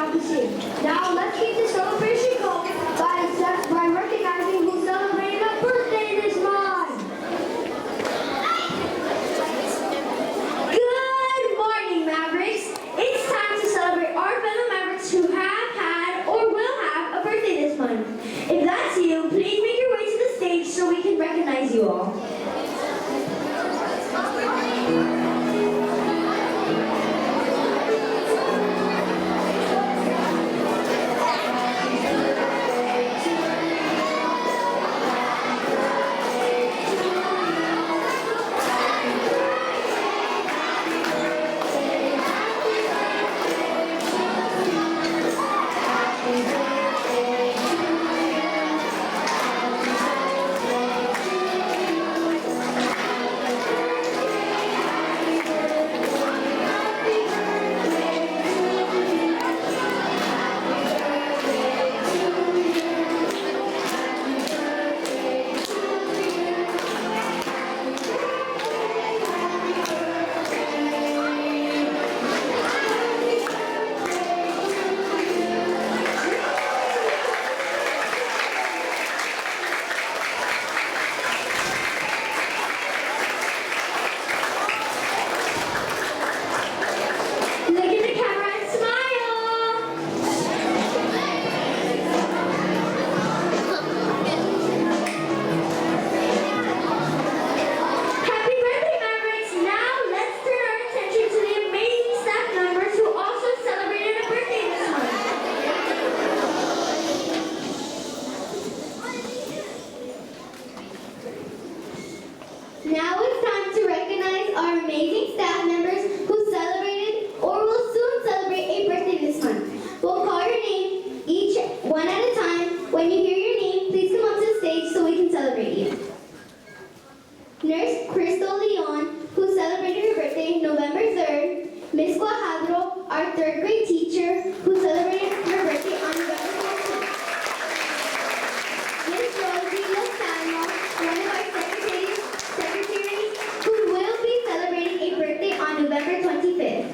have to sing. Now let's keep the celebration going by recognizing who celebrated a birthday this month. Good morning, Mavericks. It's time to celebrate our fellow Mavericks who have had or will have a birthday this month. If that's you, please make your way to the stage so we can recognize you all. Now it's time to recognize our amazing staff members who celebrated or will soon celebrate a birthday this month. We'll call your name each one at a time. When you hear your name, please come up to the stage so we can celebrate you. Nurse Crystal Leon, who celebrated her birthday November 3rd. Miss Guajadro, our 3rd grade teacher, who celebrated her birthday on November 14th. Miss Rosie Lozano, one of our secretaries, who will be celebrating a birthday on November 25th.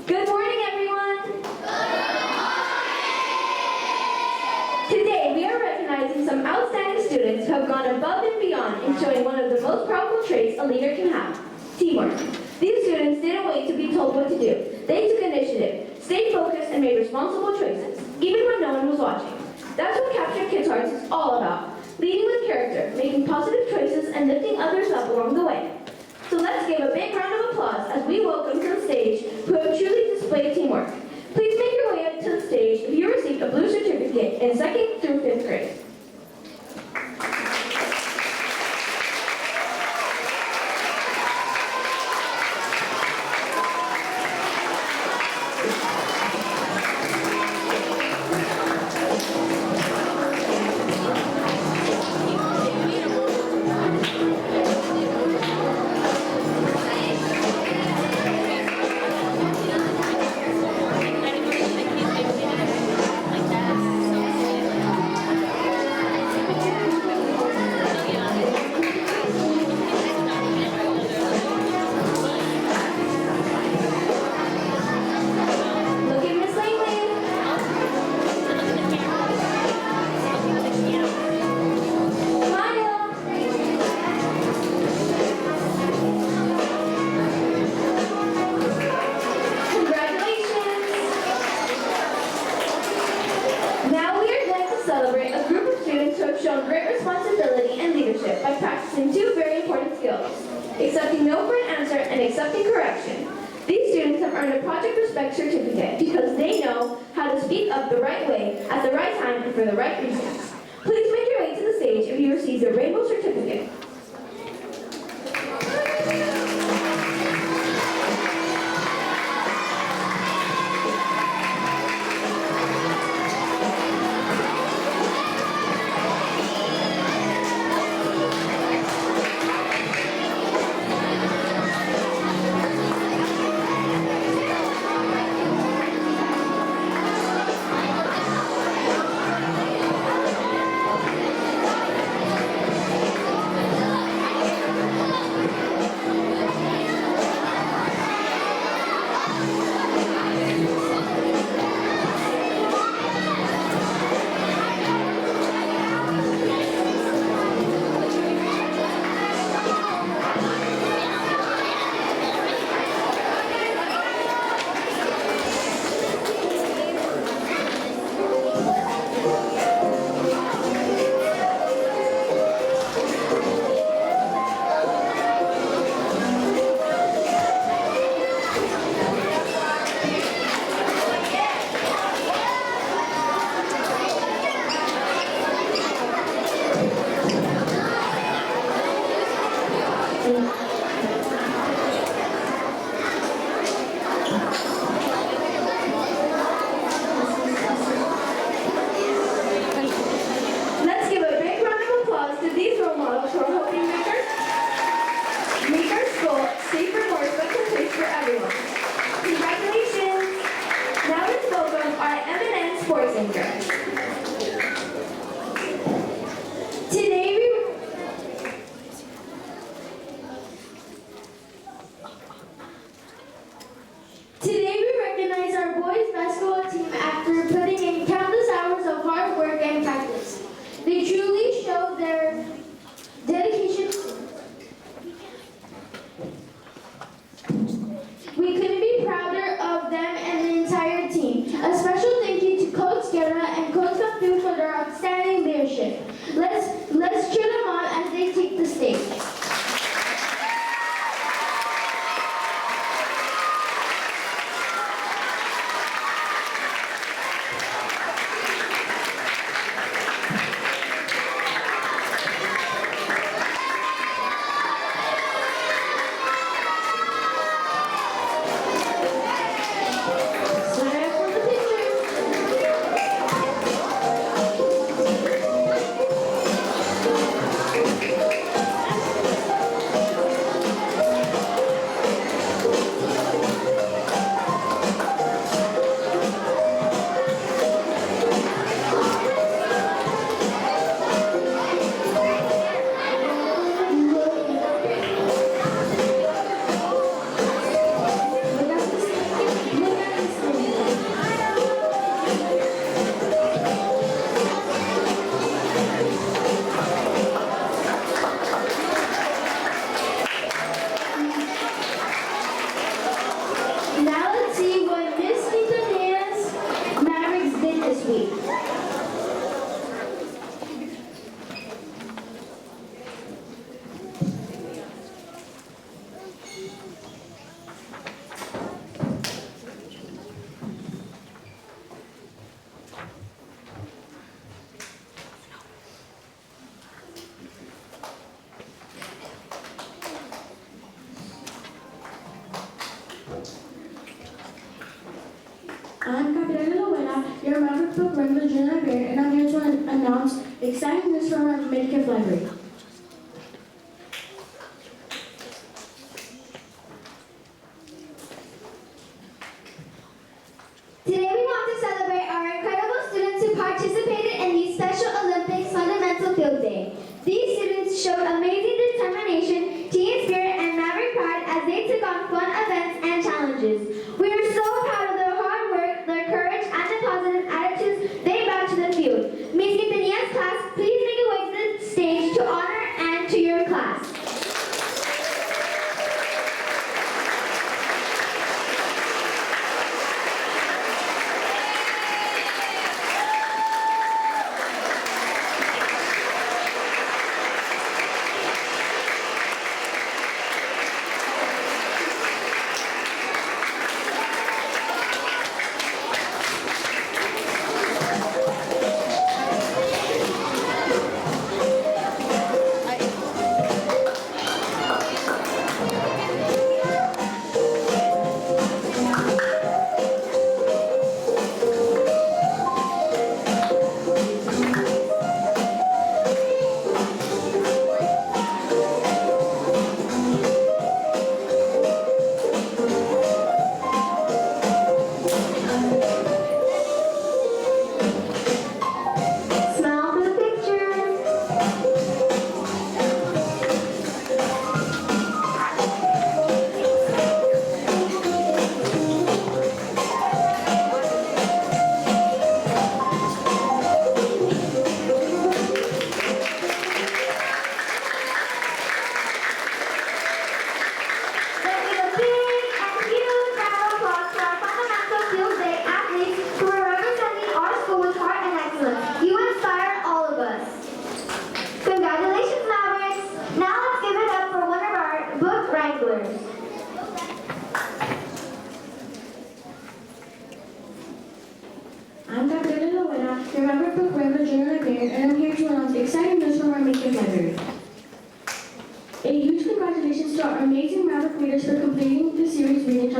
Good morning, everyone. Today, we are recognizing some outstanding students who have gone above and beyond in showing one of the most powerful traits a leader can have, teamwork. These students didn't wait to be told what to do. They took initiative, stayed focused, and made responsible choices, even when no one was watching. That's what Capturing Kids' Hearts is all about, leading with character, making positive choices, and lifting others up along the way. So let's give a big round of applause as we welcome to the stage who have truly displayed teamwork. Please make your way up to the stage if you received a blue certificate in 2nd through 5th grade. Correction. These students have earned a Project Respect certificate because they know how to speak up the right way, at the right time, and for the right reasons. Please make your way to the stage if you received your rainbow certificate. Let's give a big round of applause to these role models who are helping make our school a safer, more respectful place for everyone. Congratulations! Now let's welcome our eminent sports anchor. Today we recognize our boys basketball team after putting in countless hours of hard work and practice. They truly showed their dedication. We couldn't be prouder of them and the entire team. A special thank you to Coach Guerra and Coach Cafu for their outstanding leadership. Let's cheer them on as they take the stage. Now let's see what Miss Quintana's Mavericks did this week. I'm Capitana Lovera, your Maverick Book Rainbow Junior Librarian, and I'm here to announce the exciting news from our Medicare Library. Today we want to celebrate our incredible students who participated in the Special Olympics Fundamental Field Day. These students showed amazing determination, team spirit, and Maverick pride as they took on fun events and challenges. We are so proud of their hard work, their courage, and the positive attitudes they brought to the field. Miss Quintana's class, please make your way to the stage to honor and to your class.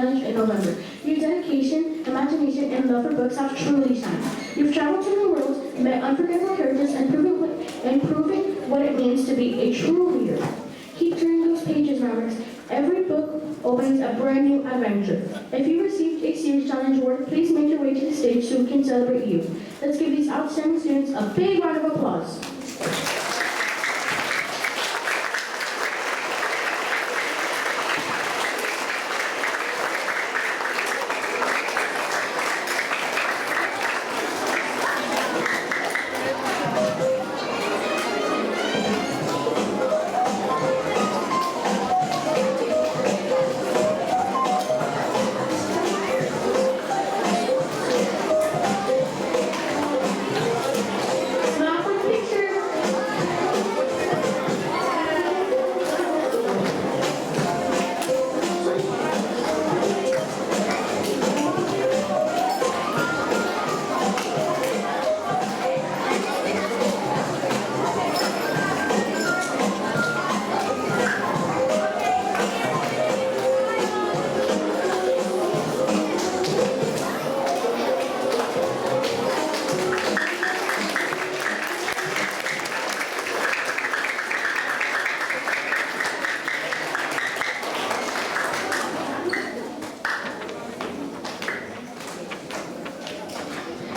Challenge in November. Your dedication, imagination, and love for books have truly shined. You've traveled to the world, met unforgettable characters, and proven what it means to be a true reader. Keep turning those pages, Mavericks. Every book opens a brand new adventure. If you received a Series Challenge award, please make your way to the stage so we can celebrate you. Let's give these outstanding students a big round of applause. Smile for the picture.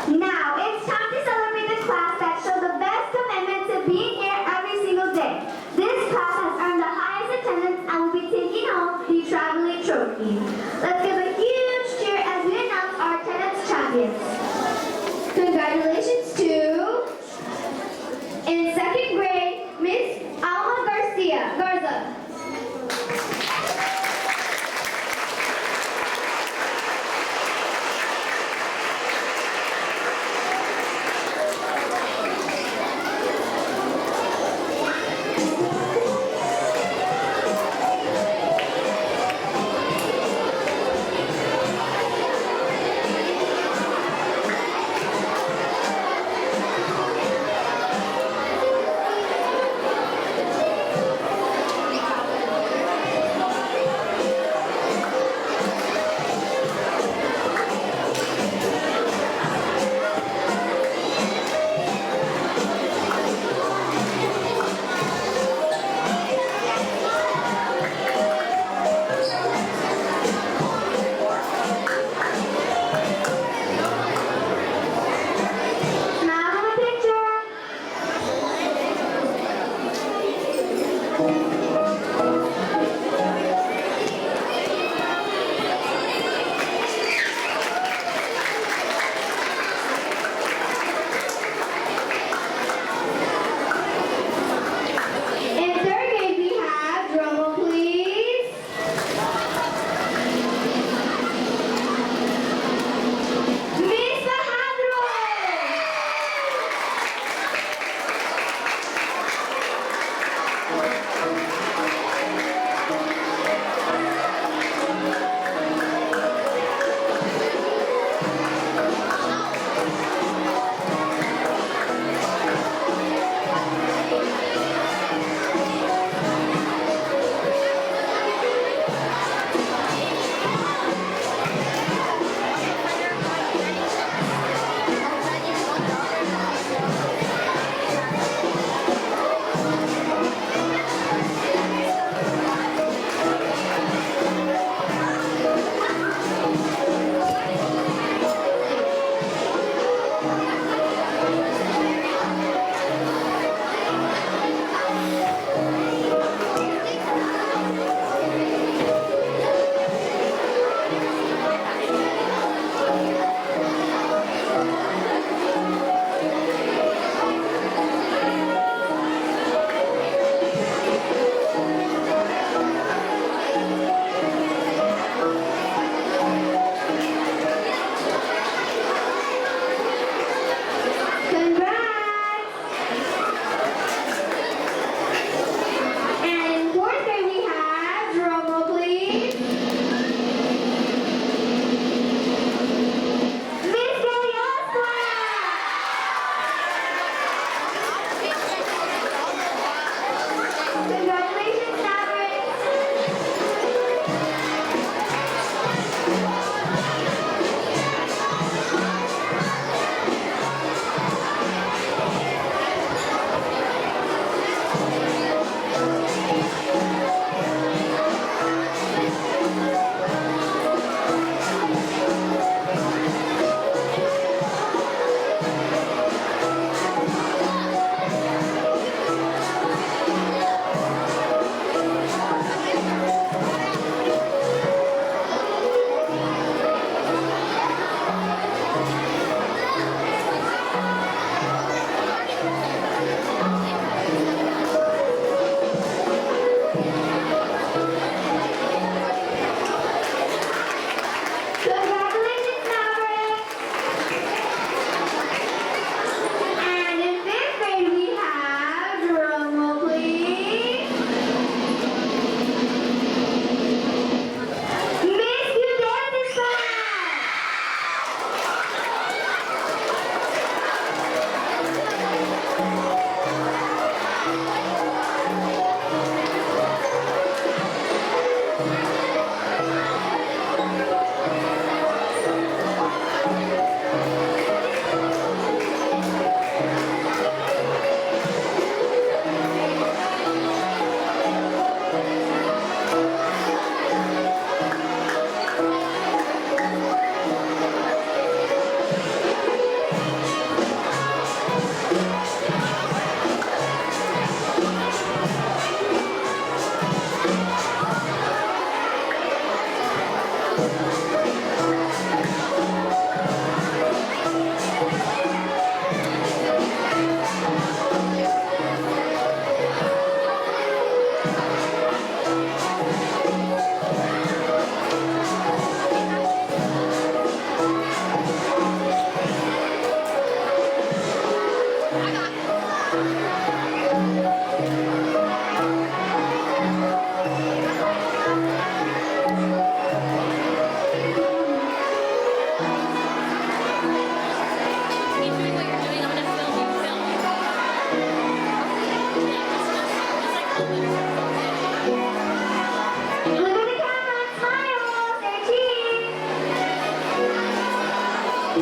Now, it's time to celebrate the class that showed the best commitment to being here every single day. This class has earned the highest attendance and will be taking home the traveling trophy. Let's give a huge cheer as we announce our attendance champions. Congratulations to, in second grade, Miss Alma Garza.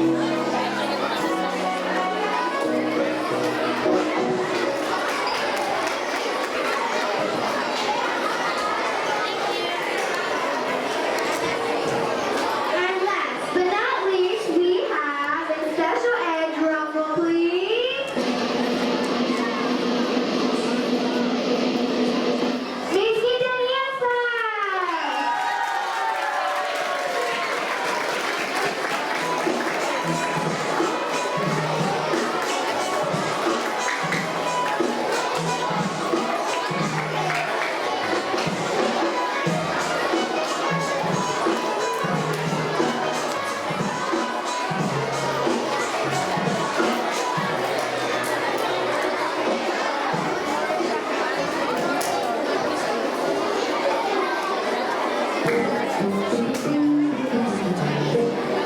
And last but not least, we have a special ed drum roll, please.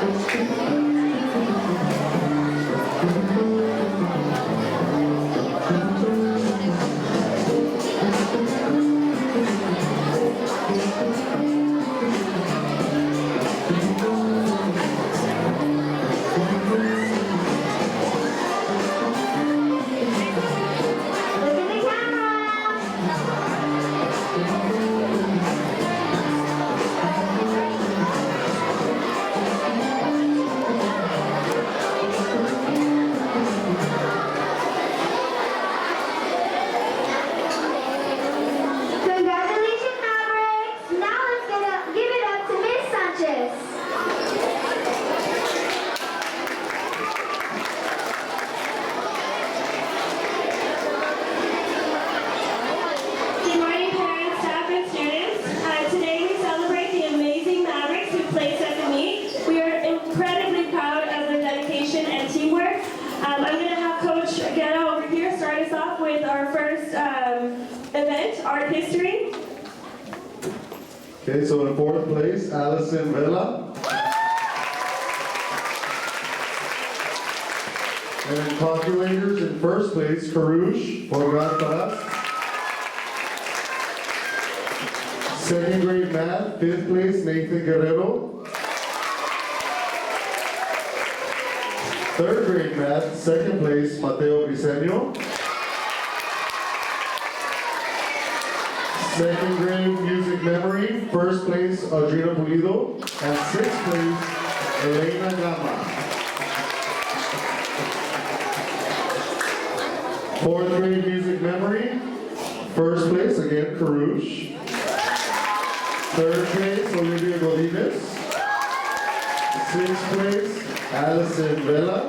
Miss Quintanilla! Look at the camera. Congratulations, Maverick. Now let's give it up to Miss Sanchez. Good morning, parents, staff, and students. Today we celebrate the amazing Mavericks who played second meet. We are incredibly proud of their dedication and teamwork. I'm going to have Coach Guerra over here start us off with our first event, art history. Okay, so in fourth place, Allison Vela. And in calculators, in first place, Karush Forgat. Second grade math, fifth place, Nathan Guerrero. Third grade math, second place, Mateo Briceño. Second grade music memory, first place, Adriana Pulido. And sixth place, Elena Gama. Fourth grade music memory, first place, again, Karush. Third place, Olivia Godinez. Sixth place, Allison Vela.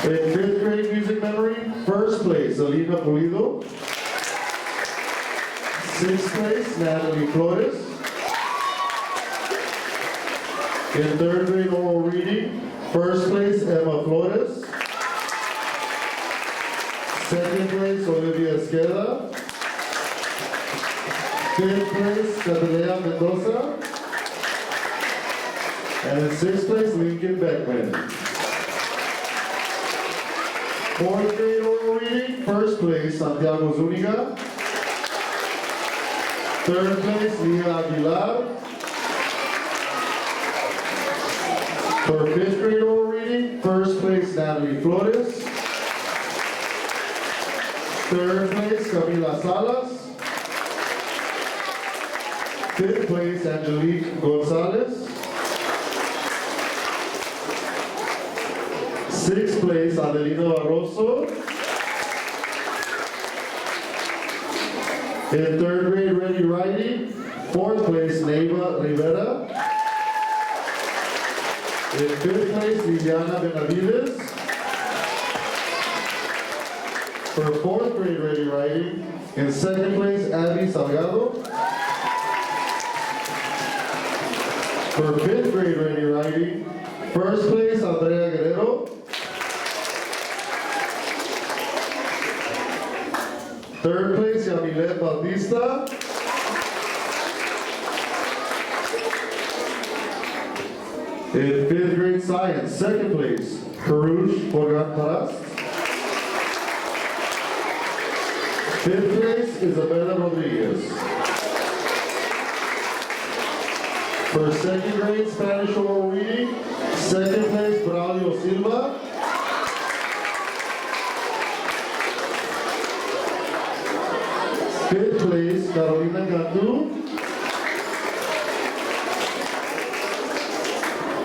In fifth grade music memory, first place, Alina Pulido. Sixth place, Natalie Flores. In third grade oral reading, first place, Emma Flores. Second place, Olivia Esqueda. Fifth place, Catalina Mendoza. And in sixth place, Lincoln Beckman. Fourth grade oral reading, first place, Santiago Zuniga. Third place, Nia Aguilar. For fifth grade oral reading, first place, Natalie Flores. Third place, Camila Salas. Fifth place, Angelique Gonzalez. Sixth place, Adelina Barroso. In third grade ready writing, fourth place, Neiva Rivera. In fifth place, Liliana Benavides. For fourth grade ready writing, in second place, Abby Salgado. For fifth grade ready writing, first place, Andrea Guerrero. Third place, Yamilet Bautista. In fifth grade science, second place, Karush Forgat Paras. Fifth place, Isabella Rodriguez. For second grade Spanish oral reading, second place Braulio Silva. Fifth place Carolina Cantu.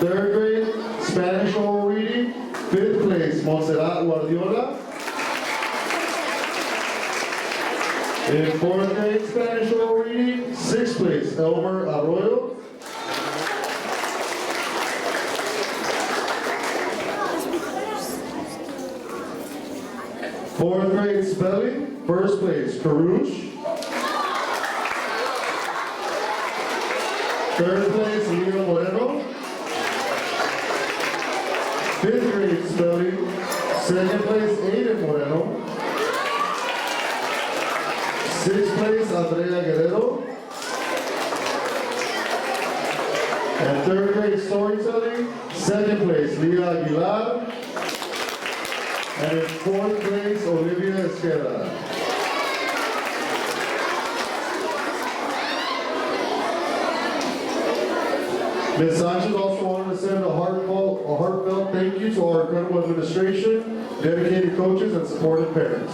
Third grade Spanish oral reading, fifth place Montserrat Guardiola. In fourth grade Spanish oral reading, sixth place Elmer Arroyo. Fourth grade spelling, first place Carouche. Third place Leo Moreno. Fifth grade spelling, second place Aiden Moreno. Sixth place Andrea Guerrero. And third grade storytelling, second place Leah Aguilar. And in fourth place Olivia Esqueda. Ms. Sanchez also wanted to send a heartfelt thank you to our incredible administration, dedicated coaches, and supportive parents.